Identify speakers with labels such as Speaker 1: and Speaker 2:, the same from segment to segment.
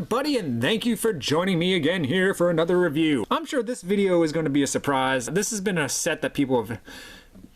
Speaker 1: everybody, and thank you for joining me again here for another review. I'm sure this video is going to be a surprise. This has been a set that people have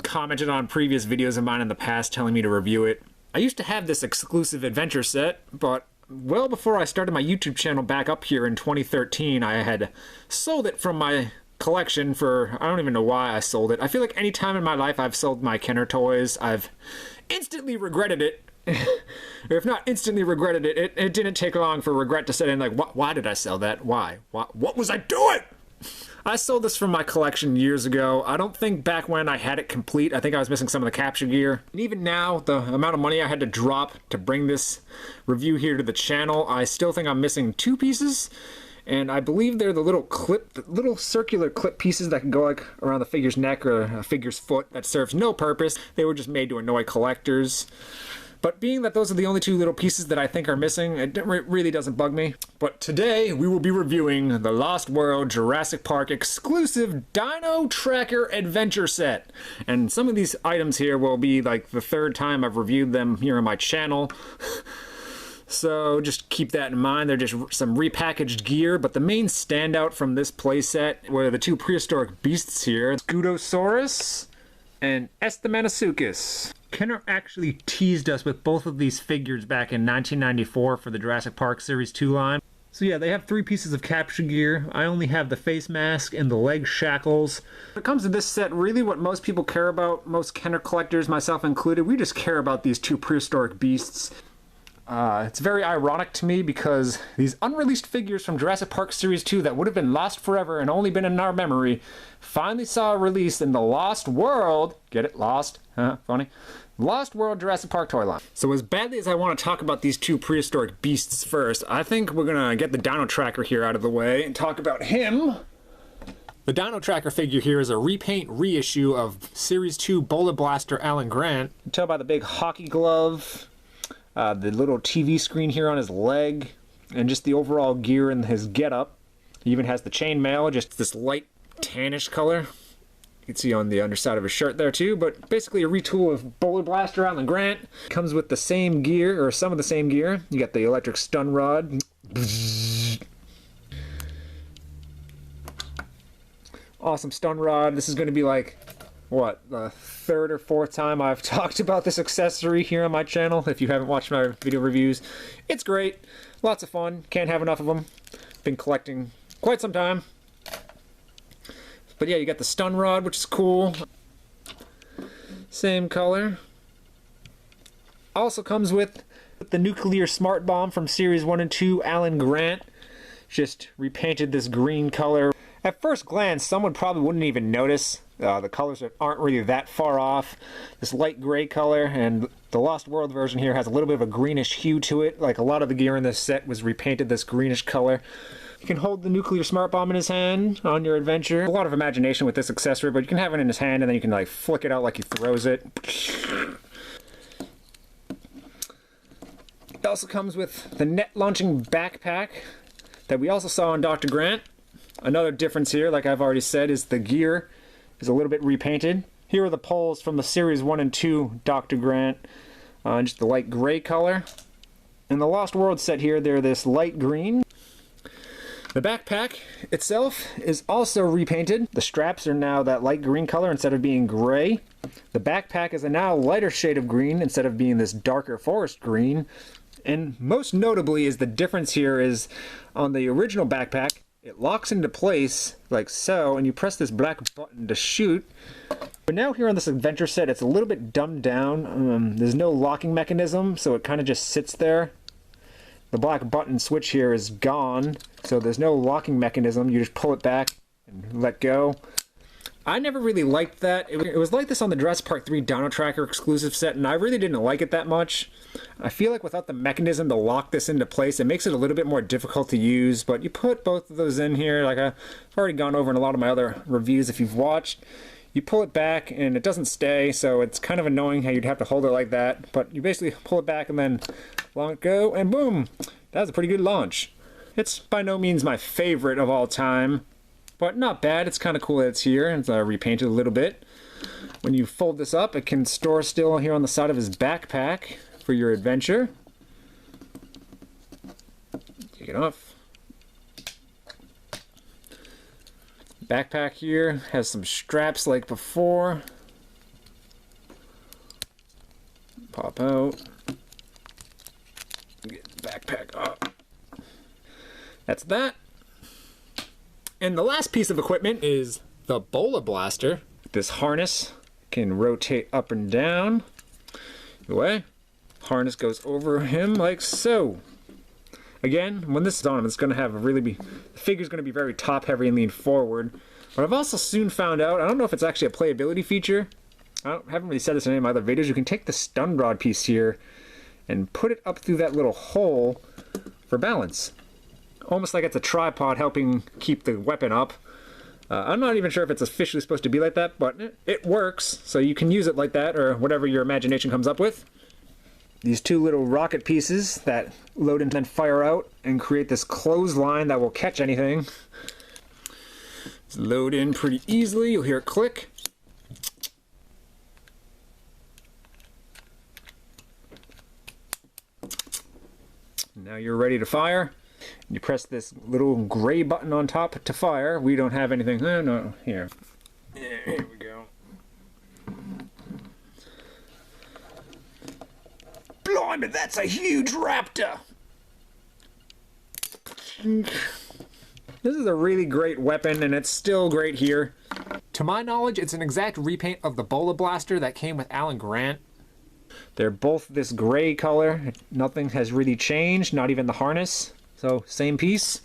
Speaker 1: commented on previous videos of mine in the past telling me to review it. I used to have this exclusive adventure set, but well before I started my YouTube channel back up here in 2013, I had sold it from my collection for, I don't even know why I sold it. I feel like any time in my life I've sold my Kenner toys, I've instantly regretted it. Or if not instantly regretted it, it didn't take long for regret to set in, like, why did I sell that? Why? What was I doing? I sold this from my collection years ago. I don't think back when I had it complete. I think I was missing some of the capture gear. And even now, the amount of money I had to drop to bring this review here to the channel, I still think I'm missing two pieces. And I believe they're the little circular clip pieces that can go like around the figure's neck or a figure's foot that serves no purpose. They were just made to annoy collectors. But being that those are the only two little pieces that I think are missing, it really doesn't bug me. But today, we will be reviewing the Lost World Jurassic Park Exclusive Dino Tracker Adventure set. And some of these items here will be like the third time I've reviewed them here on my channel. So just keep that in mind. They're just some repackaged gear, but the main standout from this playset were the two prehistoric beasts here, Scutosaurus and Estemmenosuchus. Kenner actually teased us with both of these figures back in 1994 for the Jurassic Park Series 2 line. So yeah, they have three pieces of capture gear. I only have the face mask and the leg shackles. When it comes to this set, really what most people care about, most Kenner collectors, myself included, we just care about these two prehistoric beasts. It's very ironic to me because these unreleased figures from Jurassic Park Series 2 that would have been lost forever and only been in our memory finally saw a release in the Lost World. Get it? Lost? Huh? Funny. Lost World Jurassic Park toy line. So as badly as I want to talk about these two prehistoric beasts first, I think we're going to get the Dino Tracker here out of the way and talk about him. The Dino Tracker figure here is a repaint reissue of Series 2 Bullet Blaster Alan Grant. You can tell by the big hockey glove, the little TV screen here on his leg, and just the overall gear and his getup. He even has the chainmail, just this light tannish color. You can see on the underside of his shirt there too, but basically a retool of Bullet Blaster Alan Grant. Comes with the same gear, or some of the same gear. You got the electric stun rod. Awesome stun rod. This is going to be like, what, the third or fourth time I've talked about this accessory here on my channel. If you haven't watched my video reviews, it's great. Lots of fun. Can't have enough of them. Been collecting quite some time. But yeah, you got the stun rod, which is cool. Same color. Also comes with the nuclear smart bomb from Series 1 and 2, Alan Grant. Just repainted this green color. At first glance, someone probably wouldn't even notice. The colors aren't really that far off. This light gray color, and the Lost World version here has a little bit of a greenish hue to it. Like a lot of the gear in this set was repainted this greenish color. You can hold the nuclear smart bomb in his hand on your adventure. A lot of imagination with this accessory, but you can have it in his hand and then you can like flick it out like he throws it. It also comes with the net launching backpack that we also saw on Dr. Grant. Another difference here, like I've already said, is the gear is a little bit repainted. Here are the poles from the Series 1 and 2 Dr. Grant, just the light gray color. In the Lost World set here, they're this light green. The backpack itself is also repainted. The straps are now that light green color instead of being gray. The backpack is a now lighter shade of green instead of being this darker forest green. And most notably is the difference here is on the original backpack, it locks into place like so, and you press this black button to shoot. But now here on this adventure set, it's a little bit dumbed down. There's no locking mechanism, so it kind of just sits there. The black button switch here is gone, so there's no locking mechanism. You just pull it back and let go. I never really liked that. It was like this on the Jurassic Park 3 Dino Tracker exclusive set, and I really didn't like it that much. I feel like without the mechanism to lock this into place, it makes it a little bit more difficult to use, but you put both of those in here, like I've already gone over in a lot of my other reviews if you've watched. You pull it back and it doesn't stay, so it's kind of annoying how you'd have to hold it like that, but you basically pull it back and then let it go, and boom! That was a pretty good launch. It's by no means my favorite of all time, but not bad. It's kind of cool that it's here, and it's repainted a little bit. When you fold this up, it can store still here on the side of his backpack for your adventure. Take it off. Backpack here has some straps like before. Pop out. Get the backpack up. That's that. And the last piece of equipment is the Bola Blaster. This harness can rotate up and down. Anyway, harness goes over him like so. Again, when this is on, it's going to have a the figure's going to be very top heavy and lean forward. But I've also soon found out, I don't know if it's actually a playability feature. Haven't really said this in any of my other videos. You can take the stun rod piece here and put it up through that little hole for balance. Almost like it's a tripod helping keep the weapon up. I'm not even sure if it's officially supposed to be like that, but it works. So you can use it like that or whatever your imagination comes up with. These two little rocket pieces that load and then fire out and create this clothesline that will catch anything. It's load in pretty easily. You'll hear it click. Now you're ready to fire. You press this little gray button on top to fire. We don't have anything. No, here. Yeah, here we go. Blimey, that's a huge raptor! This is a really great weapon, and it's still great here. To my knowledge, it's an exact repaint of the Bola Blaster that came with Alan Grant. They're both this gray color. Nothing has really changed, not even the harness. So, same piece.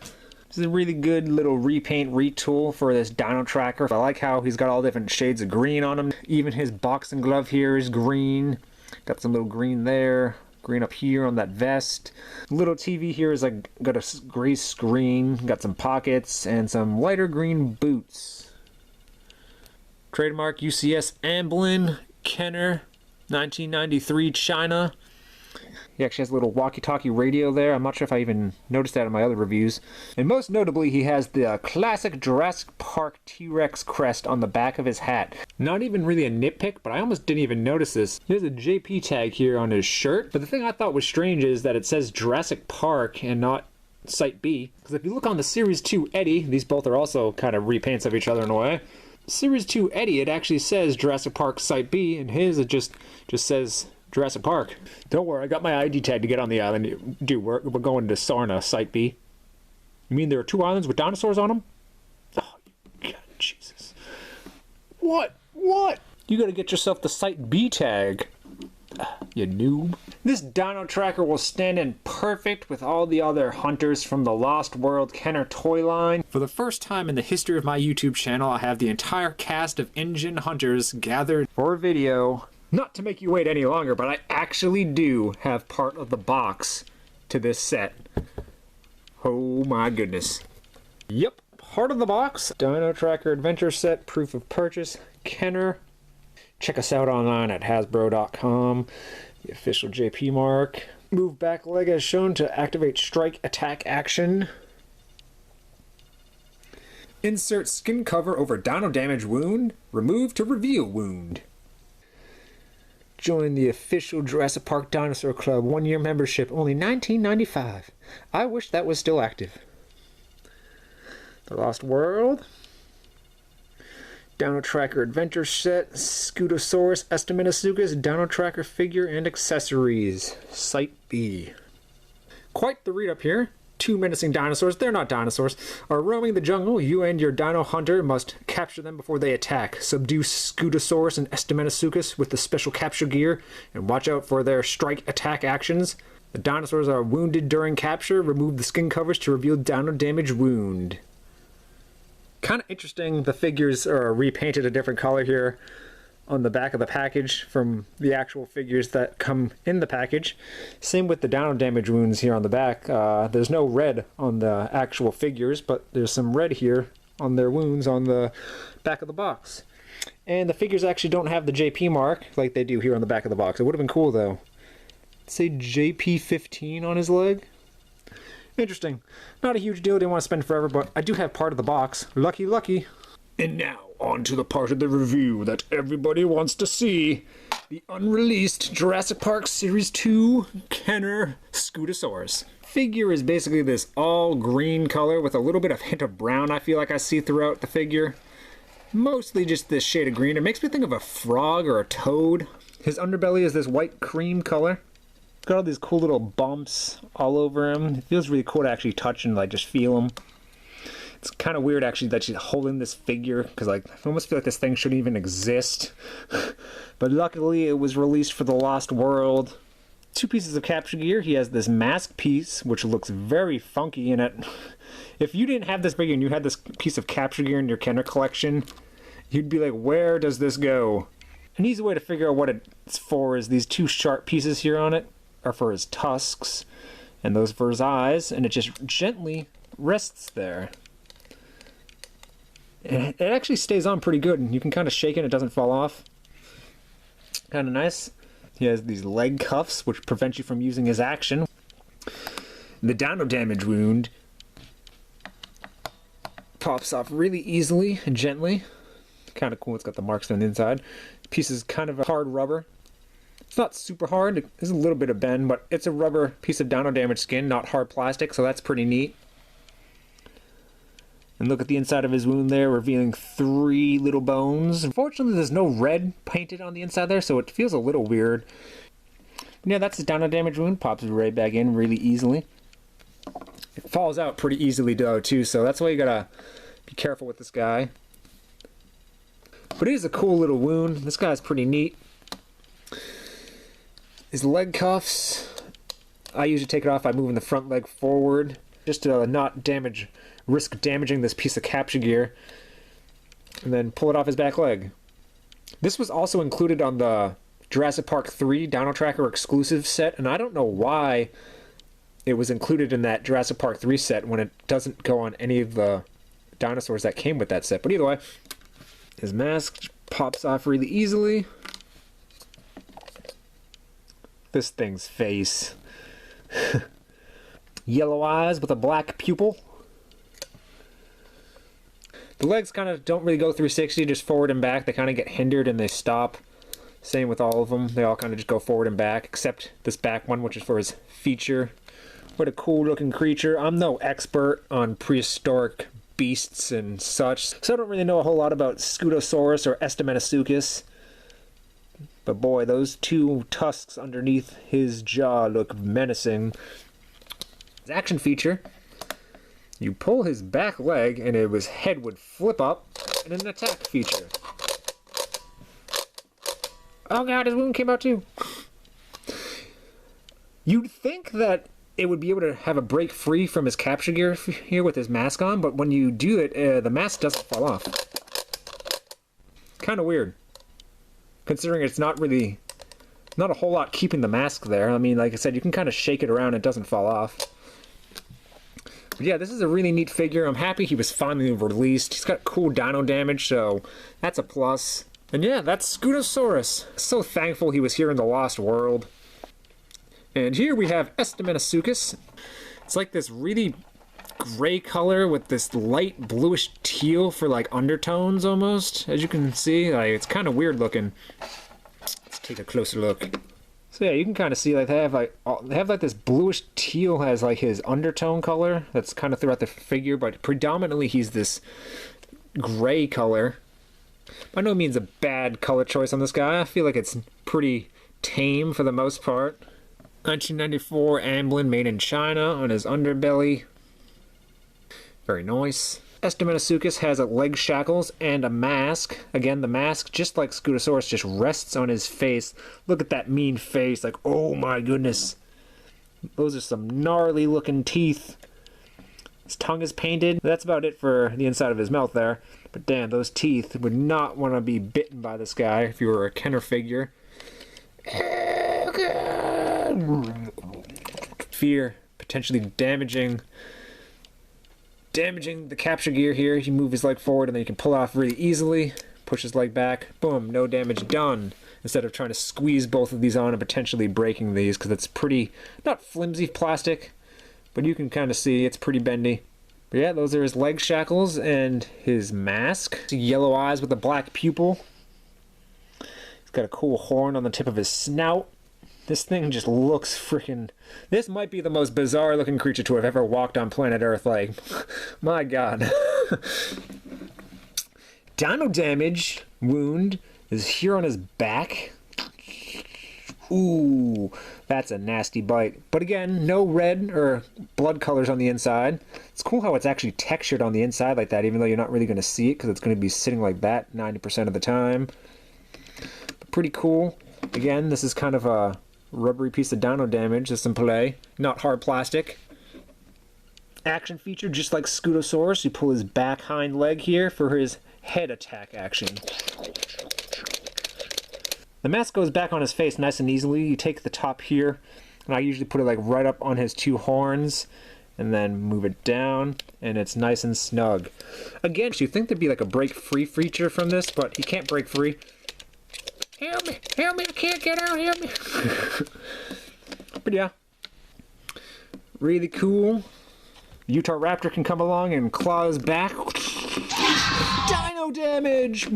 Speaker 1: This is a really good little repaint retool for this Dino Tracker. I like how he's got all different shades of green on him. Even his boxing glove here is green. Got some little green there. Green up here on that vest. Little TV here is like got a gray screen. Got some pockets and some lighter green boots. Trademark UCS Amblin Kenner 1993 China. He actually has a little walkie-talkie radio there. I'm not sure if I even noticed that in my other reviews. And most notably, he has the classic Jurassic Park T-Rex crest on the back of his hat. Not even really a nitpick, but I almost didn't even notice this. He has a JP tag here on his shirt. But the thing I thought was strange is that it says Jurassic Park and not Site B. Because if you look on the Series 2 Eddie, these both are also kind of repaints of each other in a way. Series 2 Eddie, it actually says Jurassic Park Site B, and his it just says Jurassic Park. Don't worry, I got my ID tag to get on the island. Dude, we're going to Sarna, Site B. You mean there are 2 islands with dinosaurs on them? Oh, God, Jesus. What? You gotta get yourself the Site B tag. You noob. This Dino Tracker will stand in perfect with all the other hunters from the Lost World Kenner toy line. For the first time in the history of my YouTube channel, I have the entire cast of engine hunters gathered for a video. Not to make you wait any longer, but I actually do have part of the box to this set. Oh my goodness. Yep, part of the box. Dino Tracker Adventure set, proof of purchase, Kenner. Check us out online at Hasbro.com. The official JP mark. Move back leg as shown to activate strike attack action. Insert skin cover over dino-damage wound. Remove to reveal wound. Join the official Jurassic Park Dinosaur Club 1-year membership, only $19.95. I wish that was still active. The Lost World. Dino Tracker Adventure set, Scutosaurus Estemmenosuchus, Dino Tracker figure and accessories. Site B. Quite the read up here. 2 menacing dinosaurs, they're not dinosaurs, are roaming the jungle. You and your dino hunter must capture them before they attack. Subdue Scutosaurus and Estemmenosuchus with the special capture gear, and watch out for their strike attack actions. The dinosaurs are wounded during capture. Remove the skin covers to reveal dino-damage wound. Kind of interesting, the figures are repainted a different color here on the back of the package from the actual figures that come in the package. Same with the dino-damage wounds here on the back. There's no red on the actual figures, but there's some red here on their wounds on the back of the box. And the figures actually don't have the JP mark like they do here on the back of the box. It would have been cool though. Say JP15 on his leg. Interesting. Not a huge deal, didn't want to spend forever, but I do have part of the box. Lucky. And now, on to the part of the review that everybody wants to see. The unreleased Jurassic Park Series 2 Kenner Scutosaurus. Figure is basically this all green color with a little bit of hint of brown I feel like I see throughout the figure. Mostly just this shade of green. It makes me think of a frog or a toad. His underbelly is this white cream color. It's got all these cool little bumps all over him. It feels really cool to actually touch and like just feel him. It's kind of weird actually that she's holding this figure because like I almost feel like this thing shouldn't even exist. But luckily it was released for the Lost World. 2 pieces of capture gear. He has this mask piece which looks very funky in it. If you didn't have this figure and you had this piece of capture gear in your Kenner collection, you'd be like, where does this go? An easy way to figure out what it's for is these 2 sharp pieces here on it are for his tusks and those for his eyes, and it just gently rests there. And it actually stays on pretty good, and you can kind of shake it, it doesn't fall off. Kind of nice. He has these leg cuffs which prevent you from using his action. The dino-damage wound pops off really easily and gently. Kind of cool, it's got the marks on the inside. Piece is kind of a hard rubber. It's not super hard, there's a little bit of bend, but it's a rubber piece of dino-damage skin, not hard plastic, so that's pretty neat. And look at the inside of his wound there, revealing 3 little bones. Unfortunately, there's no red painted on the inside there, so it feels a little weird. Yeah, that's his dino-damage wound, pops right back in really easily. It falls out pretty easily though, too, so that's why you gotta be careful with this guy. But it is a cool little wound. This guy's pretty neat. His leg cuffs, I usually take it off by moving the front leg forward, just to not risk damaging this piece of capture gear, and then pull it off his back leg. This was also included on the Jurassic Park 3 Dino Tracker exclusive set, and I don't know why it was included in that Jurassic Park 3 set when it doesn't go on any of the dinosaurs that came with that set. But either way, his mask pops off really easily. This thing's face. Yellow eyes with a black pupil. The legs kind of don't really go 360, just forward and back. They kind of get hindered and they stop. Same with all of them. They all kind of just go forward and back, except this back one, which is for his feature. What a cool looking creature. I'm no expert on prehistoric beasts and such, so I don't really know a whole lot about Scutosaurus or Estemmenosuchus. But boy, those 2 tusks underneath his jaw look menacing. His action feature, you pull his back leg and his head would flip up, and an attack feature. Oh god, his wound came out too. You'd think that it would be able to have a break free from his capture gear here with his mask on, but when you do it, the mask doesn't fall off. Kind of weird, considering it's not a whole lot keeping the mask there. I mean, like I said, you can kind of shake it around, it doesn't fall off. But yeah, this is a really neat figure. I'm happy he was finally released. He's got cool dino damage, so that's a plus. And yeah, that's Scutosaurus. So thankful he was here in the Lost World. And here we have Estemmenosuchus. It's like this really gray color with this light bluish teal for like undertones almost. As you can see, like it's kind of weird looking. Let's take a closer look. So yeah, you can kind of see like they have like this bluish teal has like his undertone color that's kind of throughout the figure, but predominantly he's this gray color. By no means a bad color choice on this guy. I feel like it's pretty tame for the most part. 1994 Amblin made in China on his underbelly. Very nice. Estemmenosuchus has leg shackles and a mask. Again, the mask, just like Scutosaurus, just rests on his face. Look at that mean face. Like, oh my goodness. Those are some gnarly looking teeth. His tongue is painted. That's about it for the inside of his mouth there. But damn, those teeth would not want to be bitten by this guy if you were a Kenner figure. Fear, potentially damaging the capture gear here. You move his leg forward and then you can pull off really easily. Push his leg back. Boom, no damage done. Instead of trying to squeeze both of these on and potentially breaking these, because it's pretty, not flimsy plastic, but you can kind of see it's pretty bendy. But yeah, those are his leg shackles and his mask. Yellow eyes with a black pupil. He's got a cool horn on the tip of his snout. This thing just looks freaking... This might be the most bizarre looking creature to have ever walked on planet Earth. Like, my god. Dino-damage wound is here on his back. Ooh, that's a nasty bite. But again, no red or blood colors on the inside. It's cool how it's actually textured on the inside like that, even though you're not really going to see it because it's going to be sitting like that 90% of the time. But pretty cool. Again, this is kind of a rubbery piece of dino damage. There's some play, not hard plastic. Action feature, just like Scutosaurus, you pull his back hind leg here for his head attack action. The mask goes back on his face nice and easily. You take the top here, and I usually put it like right up on his two horns, and then move it down, and it's nice and snug. Again, you'd think there'd be like a break free feature from this, but he can't break free. Help me, I can't get out, help me. But yeah, really cool. Utah Raptor can come along and claw his back. Dino damage!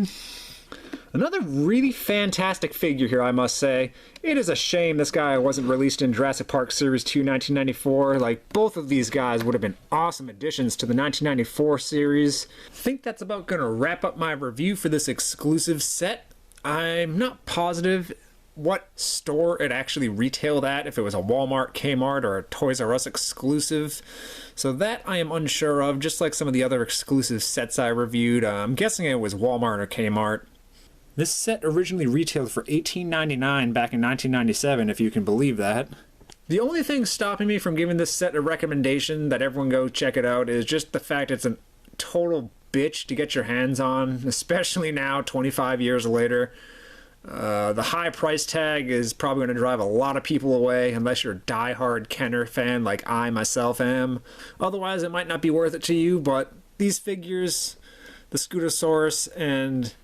Speaker 1: Another really fantastic figure here, I must say. It is a shame this guy wasn't released in Jurassic Park Series 2 1994. Like, both of these guys would have been awesome additions to the 1994 series. I think that's about going to wrap up my review for this exclusive set. I'm not positive what store it actually retailed at, if it was a Walmart, Kmart, or a Toys R Us exclusive. So that I am unsure of, just like some of the other exclusive sets I reviewed. I'm guessing it was Walmart or Kmart. This set originally retailed for $18.99 back in 1997, if you can believe that. The only thing stopping me from giving this set a recommendation that everyone go check it out is just the fact it's a total bitch to get your hands on, especially now, 25 years later. The high price tag is probably going to drive a lot of people away, unless you're a die-hard Kenner fan like I myself am. Otherwise, it might not be worth it to you, but these figures, the Scutosaurus and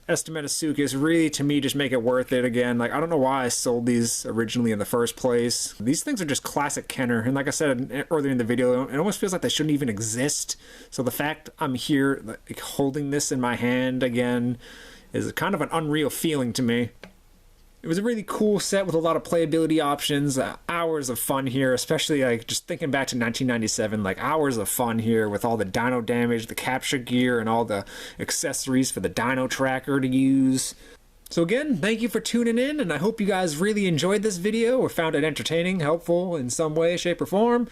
Speaker 1: Estemmenosuchus, really, to me, just make it worth it again. Like, I don't know why I sold these originally in the first place. These things are just classic Kenner, and like I said earlier in the video, it almost feels like they shouldn't even exist. So the fact I'm here, like, holding this in my hand again is kind of an unreal feeling to me. It was a really cool set with a lot of playability options, hours of fun here, especially like just thinking back to 1997, like hours of fun here with all the dino damage, the capture gear, and all the accessories for the dino tracker to use. So again, thank you for tuning in, and I hope you guys really enjoyed this video or found it entertaining, helpful in some way, shape, or form.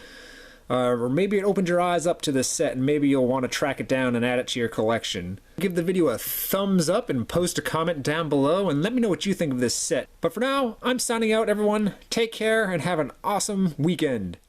Speaker 1: Or maybe it opened your eyes up to this set and maybe you'll want to track it down and add it to your collection. Give the video a thumbs up and post a comment down below and let me know what you think of this set. But for now, I'm signing out, everyone. Take care and have an awesome weekend.